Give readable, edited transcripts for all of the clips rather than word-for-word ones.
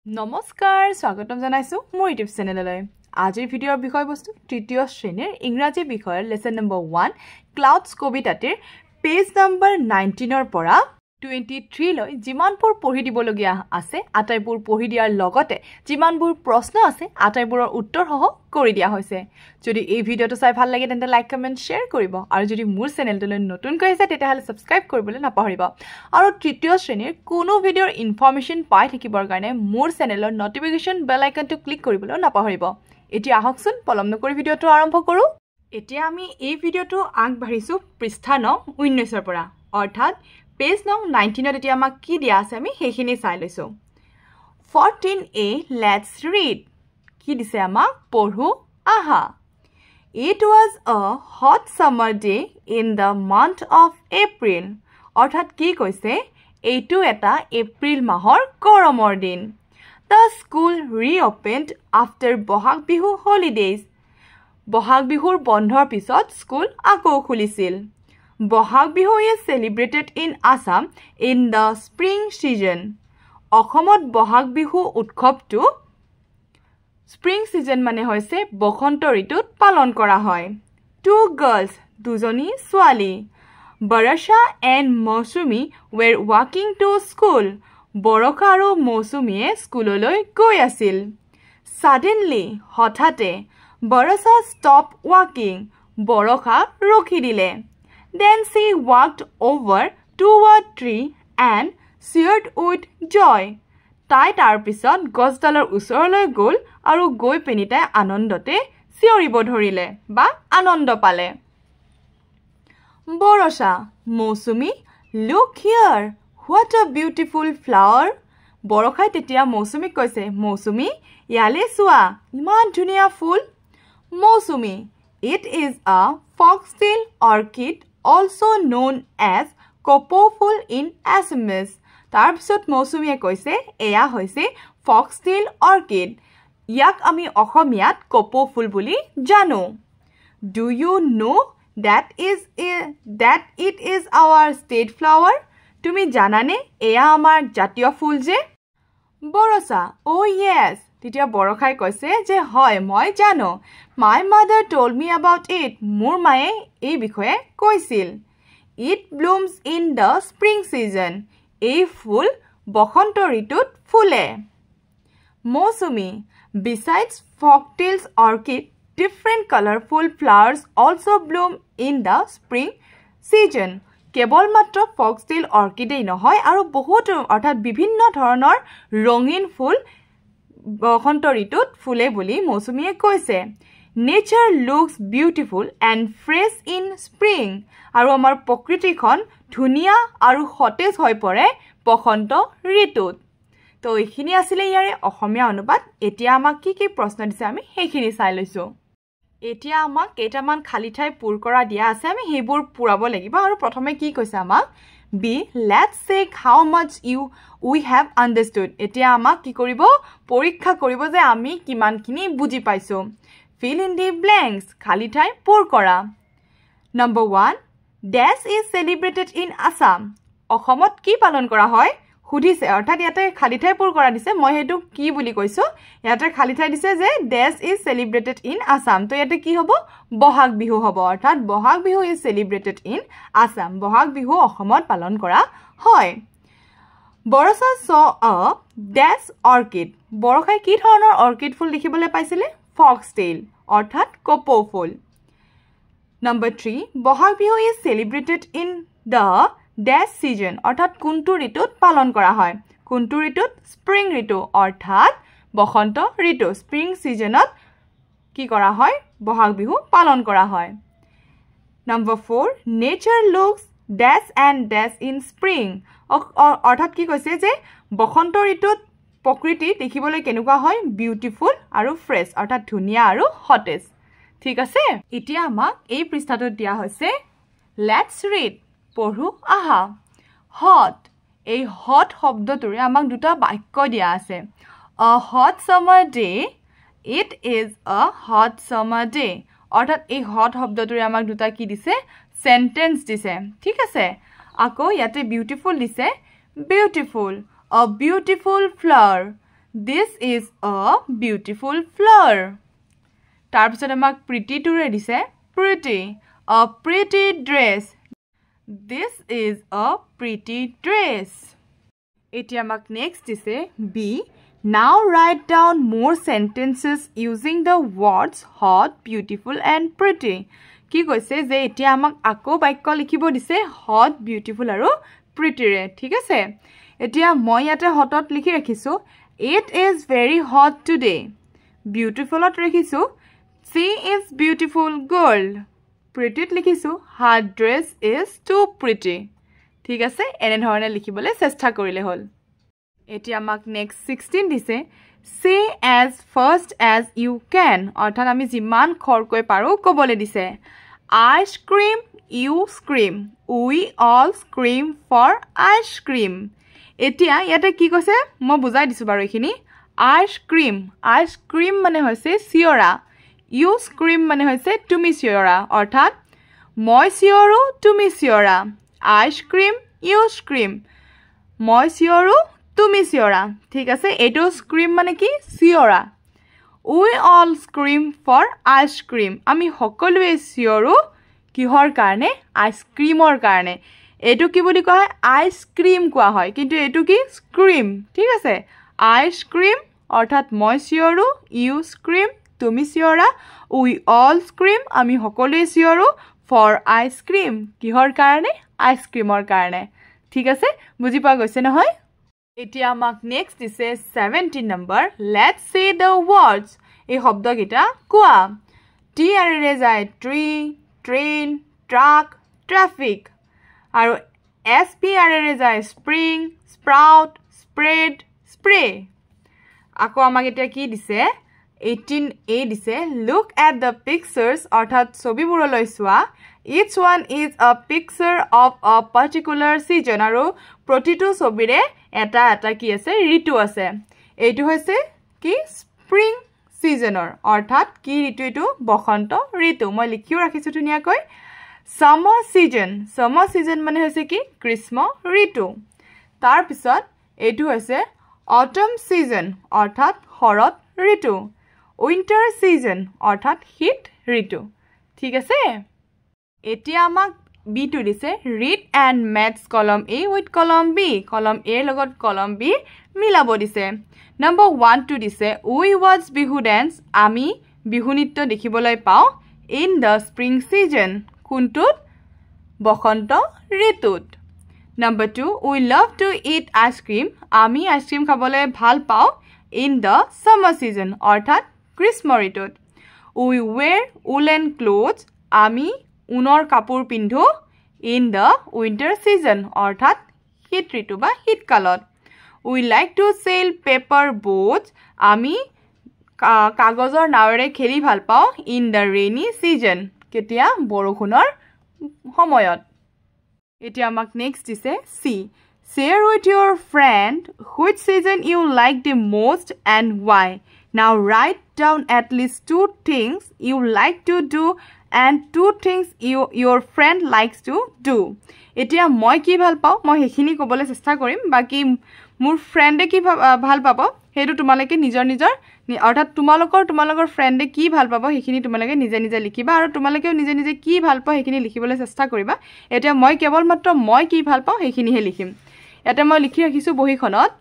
নমস্কাৰ স্বাগতম জনাইছো মোৰ ইউটিউব চেনেললৈ আজিৰ ভিডিঅ'ৰ বিষয়বস্তু তৃতীয় শ্ৰেণীৰ ইংৰাজী বিষয়ৰ লেসন নম্বৰ 1 ক্লাউডছ কবিতাটিৰ পেজ নম্বৰ 19 ৰ পৰা 23 লৈ জিমানপুৰ পঢ়ি দিবলগীয়া আছে আটাইবোৰ পঢ়ি দিয়াৰ লগতে জিমানবোৰ প্ৰশ্ন আছে আটাইবোৰৰ উত্তৰ সহ কৰি দিয়া হৈছে যদি এই ভিডিঅ'টো চাই ভাল লাগে তেন্তে লাইক কমেন্ট শেয়াৰ কৰিব আৰু যদি মোৰ চেনেলটোলৈ নতুনকৈ আহিছে তেতিয়াহলে সাবস্ক্ৰাইব কৰিবলৈ নাপাহৰিব আৰু তৃতীয় শ্ৰেণীৰ কোনো ভিডিঅ'ৰ ইনফৰমেশন পাই থাকিবৰ কাৰণে মোৰ চেনেলৰ নটিফিকেশন বেল আইকনটো ক্লিক কৰিবলৈ নাপাহৰিব এতিয়া আহকচোন পলম নকৰি ভিডিঅ'টো আৰম্ভ কৰো এতিয়া আমি এই ভিডিঅ'টো আগবাঢ়িছো পৃষ্ঠা নং 19 ৰ পৰা অৰ্থাৎ পেজ নং 19 ত এতিয়া আমাক কি দিয়া আছে আমি হেখিনি চাই লৈছো 14a let's read কি দিছে আমাক পঢ়ো আহা It was a hot summer day in the month of April অৰ্থাৎ কি কৈছে এইটো এটা এপ্ৰিল মাহৰ গৰমৰ দিন The school reopened after Bohag Bihu holidays Bohag বিহুৰ বন্ধৰ পিছত স্কুল আকৌ খুলিছিল Bohag Bihu is celebrated in Assam in the spring season অসমত বহাগ বিহু উৎসৱটো spring season মানে হৈছে বসন্ত ঋতুত পালন কৰা হয় two girls দুজনী ছোৱালী Barasha and Mausumi were walking to school বৰষা আৰু মৌচুমীয়ে স্কুললৈ গৈ আছিল suddenly হঠাতে Barasha stopped walking বৰষা ৰখি দিলে Then she walked over to a tree and cheered with joy. তাই তাৰ পিছত গছডালৰ ওচৰলৈ গ'ল আৰু গৈ পিনি তাই আনন্দতে চিঞৰিব ধৰিলে বা আনন্দ পালে বৰষা মৌচুমী look here what a beautiful flower বৰষাই তেতিয়া মৌচুমীক কৈছে মৌচুমী ইয়ালে চোৱা ইমান ধুনীয়া ফুল মৌচুমী it is a foxtail orchid also known as কপৌফুল in Assamese তাৰ পিছত মৌচুমীয়ে কৈছে এয়া হৈছে foxtail orchid ইয়াক আমি অসমীয়াত কপৌফুল বুলি জানো Do you know that it is our state flower তুমি জানানে এয়া আমাৰ জাতীয় ফুল যে বৰষা Oh yes তেতিয়া বৰষাই কৈছে যে হয় মই জানো My mother told me about it মোৰ মায়ে এই বিষয়ে কৈছিল It blooms in the spring season এই ফুল বসন্ত ঋতুত ফুলে মৌচুমী Besides foxtails orchid different colorful flowers also bloom in the spring season কেৱল মাত্ৰ foxtail orchid নহয় আৰু বহুত অৰ্থাৎ বিভিন্ন ধৰণৰ ৰঙীন ফুল বসন্ত ঋতুত ফুলে বুলি মৌচুমীয়ে কৈছে Nature looks beautiful and fresh in spring আৰু আমাৰ প্ৰকৃতিখন ধুনীয়া আৰু সতেজ হৈ পৰে বসন্ত ঋতুত তো এইখিনি আছিল ইয়াৰে অসমীয়া অনুবাদ এতিয়া আমাক কি কি প্ৰশ্ন দিছে আমি সেইখিনি চাই লৈছো এতিয়া আমাক কেইটামান খালি ঠাই পূৰ কৰা দিয়া আছে আমি হেবোৰ পুৰাব লাগিব আৰু প্ৰথমে কি কৈছে আমাক B let's check how much we have understood এতিয়া আমাক কি কৰিব পৰীক্ষা কৰিব যে আমি কিমানখিনি বুজি পাইছো fill in the blanks খালি ঠাই পূৰ কৰা Number 1 Dash is celebrated in Assam অসমত কি পালন কৰা হয় সুধিছে অৰ্থাৎ ইয়াতে খালি ঠাই পূৰ কৰা দিছে মই হেতু কি বুলি কৈছো ইয়াতে খালি ঠাই দিছে যে Dash is celebrated in Assam তো ইয়াতে কি হ'ব বহাগ বিহু হ'ব অৰ্থাৎ Bohag Bihu is celebrated in Assam Bohag Bihu অসমত পালন কৰা হয় Barasha saw a dash orchid বৰষাই কি ধৰণৰ অৰ্কিড ফুল দেখিবলৈ পাইছিলে foxtail অৰ্থাৎ কপৌ ফুল Number 3 Bohag Bihu is celebrated in the dash season অৰ্থাৎ কোনটো ঋতুত পালন কৰা হয় কোনটো ঋতুত spring ঋতু অৰ্থাৎ বসন্ত ঋতু spring seasonত কি কৰা হয় বহাগ বিহু পালন কৰা হয় Number 4 nature looks dash and dash in spring অৰ্থাৎ কি কৈছে যে বসন্ত ঋতুত প্ৰকৃতি দেখিবলৈ কেনেকুৱা হয় বিউটিফুল আৰু ফ্ৰেছ অৰ্থাৎ ধুনীয়া আৰু সতেজ ঠিক আছে এতিয়া আমাক এই পৃষ্ঠাটোত দিয়া হৈছে লেটস ৰিড পঢ়ো আহা হট এই হট শব্দটোৰে আমাক দুটা বাক্য দিয়া আছে a hot summer day it is a hot summer day অৰ্থাৎ এই হট শব্দটোৰে আমাক দুটা কি দিছে সেন্টেন্স দিছে ঠিক আছে আকৌ ইয়াতে বিউটিফুল দিছে beautiful a beautiful flower This is a beautiful flower. তাৰপিছত আমাক pretty টোৰে দিছে pretty, a pretty dress. This is a pretty dress. এতিয়া আমাক next দিছে B. Now write down more sentences using the words hot, beautiful and pretty. কি কৈছে যে এতিয়া আমাক আকৌ বাক্য লিখিব দিছে hot, beautiful আৰু pretty ৰে ঠিক আছে এতিয়া মই ইয়াতে hotত লিখি ৰাখিছো It is very hot today. Beautiful ত ৰাখিছো She is beautiful girl. Pretty ত লিখিছো Her dress is too pretty. ঠিক আছে এনে ধৰণে লিখিবলৈ চেষ্টা কৰিলে হ'ল এতিয়া আমাক next 16 দিছে Say as fast as you can. অৰ্থাৎ আমি যিমান খৰকৈ পাৰো ক'বলৈ দিছে I scream, you scream. We all scream for ice cream. এতিয়া ইয়াতে কি কৈছে মই বুজাই দিছো বাৰু এখিনি ice cream মানে হৈছে চিয়ৰা you scream মানে হৈছে তুমি চিয়ৰা অৰ্থাৎ মই চিয়ৰো তুমি চিয়ৰা I scream, you scream. মই চিয়ৰো তুমি চিয়ৰা ঠিক আছে এটো scream মানে কি চিয়ৰা We all scream for ice cream. আমি সকলোৱে চিয়ৰো কিহৰ কাৰণে আইসক্ৰীমৰ কাৰণে এটো কি বুলি কয় আইসক্ৰীম কোৱা হয় কিন্তু এটো কি স্ক্ৰীম ঠিক আছে আইসক্ৰীম অৰ্থাৎ মই চিয়ৰো ইউ স্ক্ৰীম তুমি চিয়ৰা উই অল স্ক্ৰীম আমি সকলোৱে চিয়ৰো ফৰ আইসক্ৰীম কিহৰ কাৰণে আইসক্ৰীমৰ কাৰণে ঠিক আছে বুজি পোৱা গৈছে নহয় এতিয়া আমাক নেক্সট দিছে 17 নম্বৰ লেটস সে দ্য ওয়াৰ্ডস এই শব্দকিটা কোৱা টি আৰে যায় ট্ৰি train, truck, traffic. আৰু SP আৰে যায় spring, sprout, spread, spray. আকৌ আমাক এতিয়া কি দিছে 18A দিছে look at the pictures অৰ্থাৎ ছবিবোৰলৈ চোৱা each one is a picture of a particular season আৰু প্ৰতিটো ছবিৰে এটা এটা কি আছে ঋতু আছে এইটো হৈছে কি spring seasonor অৰ্থাৎ কি ঋতু এটো বসন্ত ঋতু মই লিখিও ৰাখিছো ধুনিয়াকৈ summer season মানে হৈছে কি গ্ৰীষ্ম ঋতু তাৰ পিছত এটো হৈছে autumn season অৰ্থাৎ শৰৎ ঋতু winter season অৰ্থাৎ শীত ঋতু ঠিক আছে এতিয়া আমাক B টু দিছে read and match column A with column B column A লগত column B মিলাব দিছে Number 1 to দিছে we watch bihu dance আমি বিহু নৃত্য দেখিবলৈ পাও in the spring season কোনটোত বসন্ত ঋতুত Number 2 we love to eat ice cream আমি আইসক্ৰীম খাবলৈ ভাল পাও in the summer season অৰ্থাৎ গ্ৰীষ্ম ঋতুত we wear woolen clothes আমি উনৰ কাপোৰ পিন্ধো in the winter season অৰ্থাৎ শীত ঋতু বা শীতকালত We like to sail paper boats. আমি কাগজৰ নাৱেৰে খেলি ভাল পাও in the rainy season. কেতিয়া বৰষুণৰ সময়ত। এতিয়া আমাক next দিছে C. Share with your friend which season you like the most and why. Now write down at least 2 things you like to do and 2 things your friend likes to do. এতিয়া মই কি ভাল পাও মই হেখিনি ক'বলৈ চেষ্টা কৰিম বাকি মোৰ ফ্ৰেন্ডে কি ভাল পাব হেতু তোমালকে নিজৰ অৰ্থাৎ তোমালোকৰ ফ্ৰেন্ডে কি ভাল পাব হেখিনি তোমালকে নিজে লিখিবা আৰু তোমালকেও নিজে কি ভাল পাও হেখিনি লিখিবলৈ চেষ্টা কৰিবা এতিয়া মই কেৱল মাত্ৰ মই কি ভাল পাও হেখিনিহে লিখিম এটা মই লিখি ৰাখিছো বহিখনত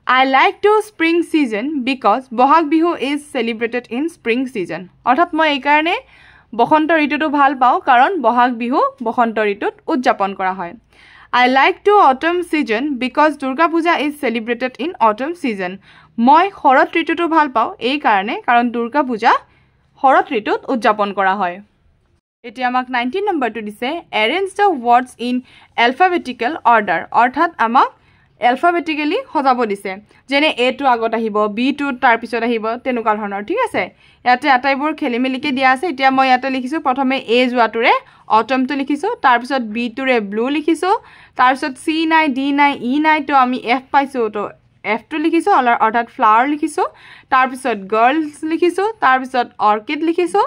I like to spring season because Bohag Bihu is celebrated in spring season অৰ্থাৎ মই এই কাৰণে বসন্ত ঋতুটো ভাল পাও কাৰণ বহাগ বিহু বসন্ত ঋতুত উদযাপন কৰা হয় I like to autumn season because Durga Puja is celebrated in autumn season. মই শৰৎ ঋতুটো ভাল পাও এই কাৰণে কাৰণ দুৰ্গা পূজা শৰৎ ঋতুত উদযাপন কৰা হয় এতিয়া আমাক 19 নম্বৰটো দিছে arrange the words in alphabetical order অৰ্থাৎ আমাক alphabetically সজাব দিছে যেনে A টো আগত আহিব B টো তাৰ পিছত আহিব তেনুকা ধৰণৰ ঠিক আছে ইয়াতে আটাইবোৰ খেলিমেলিকে দিয়া আছে এতিয়া মই ইয়াতে লিখিছো প্ৰথমে A জুৱাটোৰে autumn টো লিখিছো তাৰ পিছত B টোৰে blue লিখিছো তাৰ পিছত C নাই D নাই E নাই তো আমি F পাইছো তো F টো লিখিছো অৰ্থাৎ flower লিখিছো তাৰ পিছত girls লিখিছো তাৰ পিছত orchid লিখিছো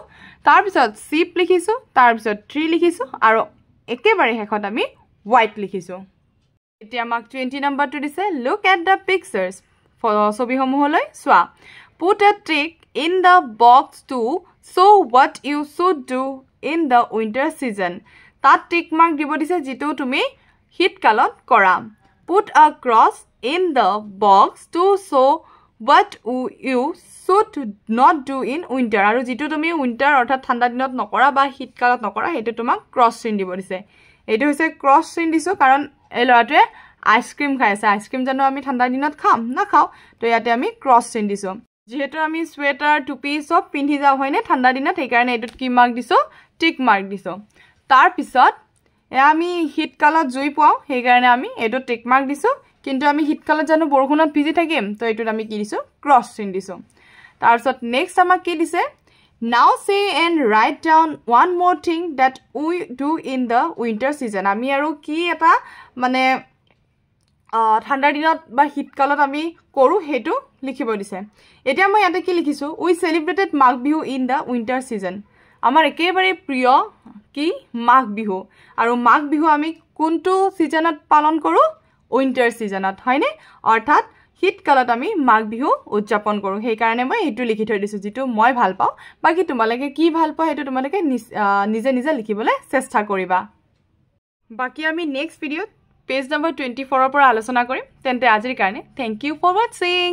তাৰ পিছত sheep লিখিছো তাৰ পিছত tree লিখিছো আৰু একেবাৰে হেকত আমি white লিখিছো এতিয়া আমাক 20 নম্বৰটো দিছে look at the pictures ছবিসমূহলৈ চোৱা Put a tick in the box to show what you should do in the winter season. তাত টিক মাৰ্ক দিব দিছে যেটো তুমি শীতকালত কৰা Put a cross in the box to show what you should not do in winter. আৰু যেটো তুমি winter অৰ্থাৎ ঠাণ্ডা দিনত নকৰা বা শীতকালত নকৰা হেতু তোমাক ক্ৰছ চিন দিব দিছে এটো হৈছে ক্ৰছ চিন দিছো কাৰণ এই লৰাটোৱে আইসক্ৰীম খাই আছে আইসক্ৰীম জানো আমি ঠাণ্ডা দিনত খাম না খাও তো ইয়াতে আমি ক্ৰছ চিন দিছো যেহেতু আমি সোয়েটাৰ টুপি সব পিন্ধি যাও হয়নে ঠাণ্ডা দিনত সেই কাৰণে এটোত কি মাৰ্ক দিছো টিক মাৰ্ক দিছো তাৰ পিছত আমি শীতকালত জুই পাও সেই কাৰণে আমি এটো টিক মাৰ্ক দিছো কিন্তু আমি শীতকালত জানো বৰষুণত ভিজি থাকিম তো এটোত আমি কি দিছো ক্ৰছ চিন দিছো তাৰ পিছত নেক্সট আমাক কি দিছে Now say and write down one more thing that we do in the winter season. আমি আৰু কি এটা মানে ঠাণ্ডা দিনত বা শীতকালত আমি কৰো হেতু লিখিব দিছে এতিয়া মই ইয়াতে কি লিখিছো we celebrated Magh Bihu in the winter season আমাৰ একেবাৰে প্ৰিয় কি মাঘ বিহু আৰু মাঘ বিহু আমি কোনটো সিজনত পালন কৰো উইন্টাৰ সিজনত হয়নে অৰ্থাৎ শীতকালত আমি মাঘ বিহু উদযাপন কৰো সেই কাৰণে মই এটো লিখি থৈ দিছো যেটো মই ভাল পাও বাকি তোমালোকে কি ভাল পাও হেতু তোমালোকে নিজে নিজে লিখিবলৈ চেষ্টা কৰিবা বাকি আমি নেক্সট ভিডিওত পেজ নম্বৰ 24 ৰ পৰা আলোচনা কৰিম তেন্তে আজিৰ কাৰণে থ্যাংক ইউ ফৰ ওয়াচিং